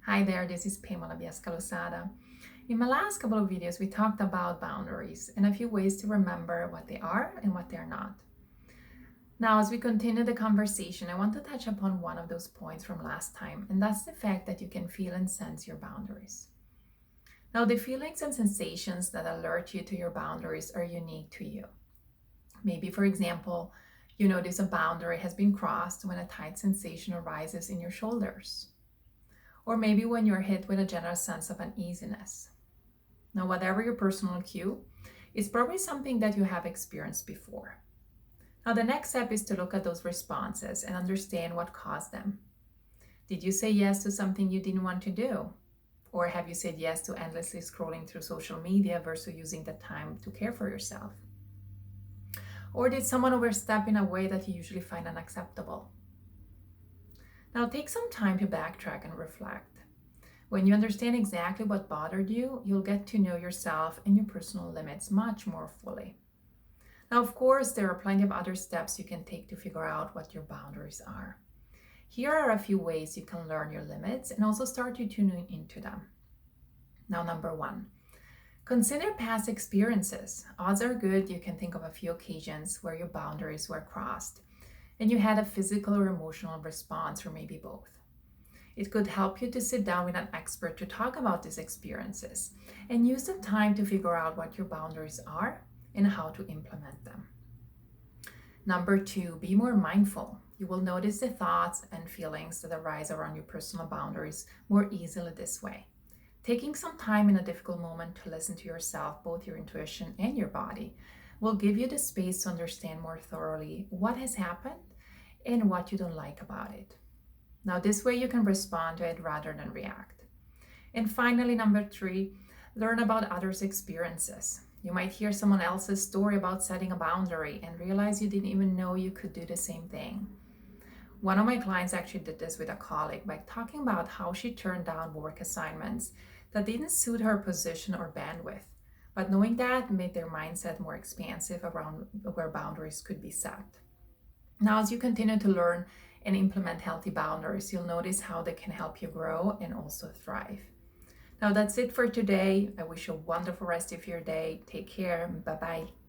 Hi there, this is Pamela Biasca-Losada. In my last couple of videos, we talked about boundaries and a few ways to remember what they are and what they're not. Now, as we continue the conversation, I want to touch upon one of those points from last time, and that's the fact that you can feel and sense your boundaries. Now, the feelings and sensations that alert you to your boundaries are unique to you. Maybe, for example, you notice a boundary has been crossed when a tight sensation arises in your shoulders, or maybe when you're hit with a general sense of uneasiness. Now, whatever your personal cue, it's probably something that you have experienced before. Now, the next step is to look at those responses and understand what caused them. Did you say yes to something you didn't want to do? Or have you said yes to endlessly scrolling through social media versus using the time to care for yourself? Or did someone overstep in a way that you usually find unacceptable? Now, take some time to backtrack and reflect. When you understand exactly what bothered you, you'll get to know yourself and your personal limits much more fully. Now, of course, there are plenty of other steps you can take to figure out what your boundaries are. Here are a few ways you can learn your limits and also start to tune into them. Now, number one, consider past experiences. Odds are good you can think of a few occasions where your boundaries were crossed and you had a physical or emotional response, or maybe both. It could help you to sit down with an expert to talk about these experiences and use the time to figure out what your boundaries are and how to implement them. Number two, be more mindful. You will notice the thoughts and feelings that arise around your personal boundaries more easily this way. Taking some time in a difficult moment to listen to yourself, both your intuition and your body, will give you the space to understand more thoroughly what has happened and what you don't like about it. Now, this way you can respond to it rather than react. And finally, number three, learn about others' experiences. You might hear someone else's story about setting a boundary and realize you didn't even know you could do the same thing. One of my clients actually did this with a colleague by talking about how she turned down work assignments that didn't suit her position or bandwidth. But knowing that made their mindset more expansive around where boundaries could be set. Now, as you continue to learn and implement healthy boundaries, you'll notice how they can help you grow and also thrive. Now, that's it for today. I wish you a wonderful rest of your day. Take care. Bye bye.